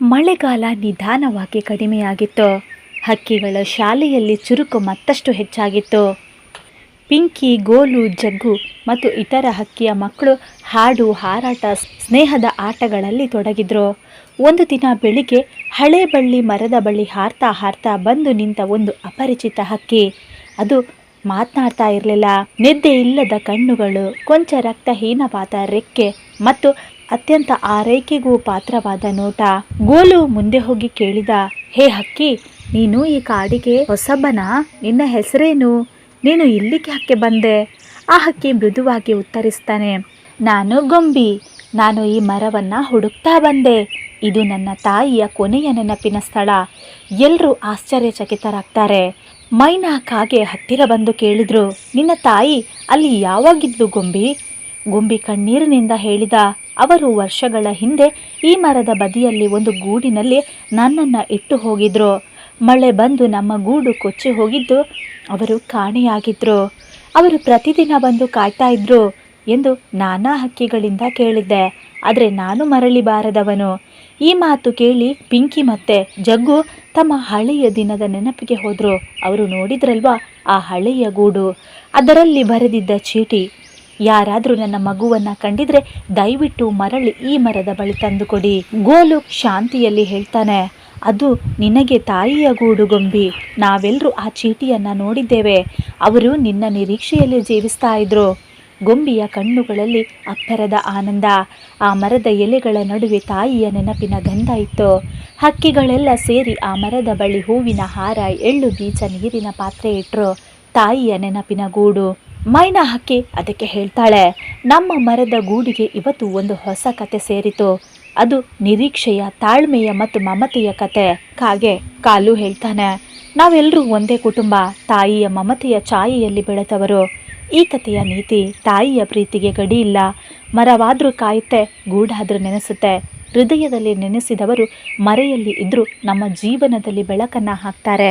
ಮಳೆಗಾಲ ನಿಧಾನವಾಗಿ ಕಡಿಮೆಯಾಗಿತ್ತು. ಹಕ್ಕಿಗಳ ಶಾಲೆಯಲ್ಲಿ ಚುರುಕು ಮತ್ತಷ್ಟು ಹೆಚ್ಚಾಗಿತ್ತು. ಪಿಂಕಿ, ಗೋಲು, ಜಗ್ಗು ಮತ್ತು ಇತರ ಹಕ್ಕಿಯ ಮಕ್ಕಳು ಹಾಡು, ಹಾರಾಟ, ಸ್ನೇಹದ ಆಟಗಳಲ್ಲಿ ತೊಡಗಿದ್ರು. ಒಂದು ದಿನ ಬೆಳಿಗ್ಗೆ ಹಳೆ ಬಳ್ಳಿ ಮರದ ಬಳಿ ಹಾರ್ತಾ ಹಾರ್ತಾ ಬಂದು ನಿಂತ ಒಂದು ಅಪರಿಚಿತ ಹಕ್ಕಿ. ಅದು ಮಾತನಾಡ್ತಾ ಇರಲಿಲ್ಲ. ನಿದ್ದೆ ಇಲ್ಲದ ಕಣ್ಣುಗಳು, ಕೊಂಚ ರಕ್ತಹೀನವಾದ ರೆಕ್ಕೆ ಮತ್ತು ಅತ್ಯಂತ ಆರೈಕೆಗೂ ಪಾತ್ರವಾದ ನೋಟ. ಗೋಲು ಮುಂದೆ ಹೋಗಿ ಕೇಳಿದ, ಹೇ ಹಕ್ಕಿ, ನೀನು ಈ ಕಾಡಿಗೆ ಹೊಸಬನಾ? ನಿನ್ನ ಹೆಸರೇನು? ನೀನು ಇಲ್ಲಿಗೆ ಯಾಕೆ ಬಂದೆ? ಆ ಹಕ್ಕಿ ಮೃದುವಾಗಿ ಉತ್ತರಿಸ್ತಾನೆ, ನಾನು ಗೊಂಬಿ. ನಾನು ಈ ಮರವನ್ನು ಹುಡುಕ್ತಾ ಬಂದೆ. ಇದು ನನ್ನ ತಾಯಿಯ ಕೊನೆಯ ನೆನಪಿನ ಸ್ಥಳ. ಎಲ್ಲರೂ ಆಶ್ಚರ್ಯಚಕಿತರಾಗ್ತಾರೆ. ಮೈನಾ ಕಾಗೆ ಹತ್ತಿರ ಬಂದು ಕೇಳಿದ್ರು, ನಿನ್ನ ತಾಯಿ ಅಲ್ಲಿ ಯಾವಾಗಿದ್ಲು ಗೊಂಬಿ? ಗೊಂಬಿ ಕಣ್ಣೀರಿನಿಂದ ಹೇಳಿದ, ಅವರು ವರ್ಷಗಳ ಹಿಂದೆ ಈ ಮರದ ಬದಿಯಲ್ಲಿ ಒಂದು ಗೂಡಿನಲ್ಲಿ ನನ್ನನ್ನು ಇಟ್ಟು ಹೋಗಿದ್ರು. ಮಳೆ ಬಂದು ನಮ್ಮ ಗೂಡು ಕೊಚ್ಚಿ ಹೋಗಿದ್ದು ಅವರು ಕಾಣೆಯಾಗಿದ್ರು. ಅವರು ಪ್ರತಿದಿನ ಬಂದು ಕಾಯ್ತಾ ಇದ್ರು ಎಂದು ನಾನಾ ಹಕ್ಕಿಗಳಿಂದ ಕೇಳಿದ್ದೆ. ಆದರೆ ನಾನು ಮರಳಿ ಬಾರದವನು. ಈ ಮಾತು ಕೇಳಿ ಪಿಂಕಿ ಮತ್ತೆ ಜಗ್ಗು ತಮ್ಮ ಹಳೆಯ ದಿನದ ನೆನಪಿಗೆ ಹೋದ್ರು. ಅವರು ನೋಡಿದ್ರಲ್ವಾ ಆ ಹಳೆಯ ಗೂಡು, ಅದರಲ್ಲಿ ಬರೆದಿದ್ದ ಚೀಟಿ, ಯಾರಾದರೂ ನನ್ನ ಮಗುವನ್ನ ಕಂಡಿದ್ರೆ ದಯವಿಟ್ಟು ಮರಳಿ ಈ ಮರದ ಬಳಿ ತಂದುಕೊಡಿ. ಗೋಲು ಶಾಂತಿಯಲ್ಲಿ ಹೇಳ್ತಾನೆ, ಅದು ನಿನಗೆ ತಾಯಿಯ ಗೂಡು ಗೊಂಬಿ. ನಾವೆಲ್ಲರೂ ಆ ಚೀಟಿಯನ್ನ ನೋಡಿದ್ದೇವೆ. ಅವರು ನಿನ್ನ ನಿರೀಕ್ಷೆಯಲ್ಲಿ ಜೀವಿಸ್ತಾ ಇದ್ರು. ಗೊಂಬಿಯ ಕಣ್ಣುಗಳಲ್ಲಿ ಅಬ್ಬರದ ಆನಂದ. ಆ ಮರದ ಎಲೆಗಳ ನಡುವೆ ತಾಯಿಯ ನೆನಪಿನ ಗಂಧ ಇತ್ತು. ಹಕ್ಕಿಗಳೆಲ್ಲ ಸೇರಿ ಆ ಮರದ ಬಳಿ ಹೂವಿನ ಹಾರ, ಎಳ್ಳು ಬೀಜ, ನೀರಿನ ಪಾತ್ರೆ ಇಟ್ರು. ತಾಯಿಯ ನೆನಪಿನ ಗೂಡು. ಮೈನಾ ಹಕ್ಕಿ ಅದಕ್ಕೆ ಹೇಳ್ತಾಳೆ, ನಮ್ಮ ಮರದ ಗೂಡಿಗೆ ಇವತ್ತು ಒಂದು ಹೊಸ ಕತೆ ಸೇರಿತು. ಅದು ನಿರೀಕ್ಷೆಯ, ತಾಳ್ಮೆಯ ಮತ್ತು ಮಮತೆಯ ಕತೆ. ಕಾಲು ಹೇಳ್ತಾನೆ, ನಾವೆಲ್ಲರೂ ಒಂದೇ ಕುಟುಂಬ, ತಾಯಿಯ ಮಮತೆಯ ಛಾಯೆಯಲ್ಲಿ ಬೆಳೆದವರು. ಈ ಕಥೆಯ ನೀತಿ, ತಾಯಿಯ ಪ್ರೀತಿಗೆ ಗಡಿ ಇಲ್ಲ. ಮರವಾದ್ರೂ ಕಾಯುತ್ತೆ, ಗೂಡಾದ್ರೂ ನೆನೆಸುತ್ತೆ. ಹೃದಯದಲ್ಲಿ ನೆನೆಸಿದವರು ಮರೆಯಲ್ಲಿ ಇದ್ರೂ ನಮ್ಮ ಜೀವನದಲ್ಲಿ ಬೆಳಕನ್ನು ಹಾಕ್ತಾರೆ.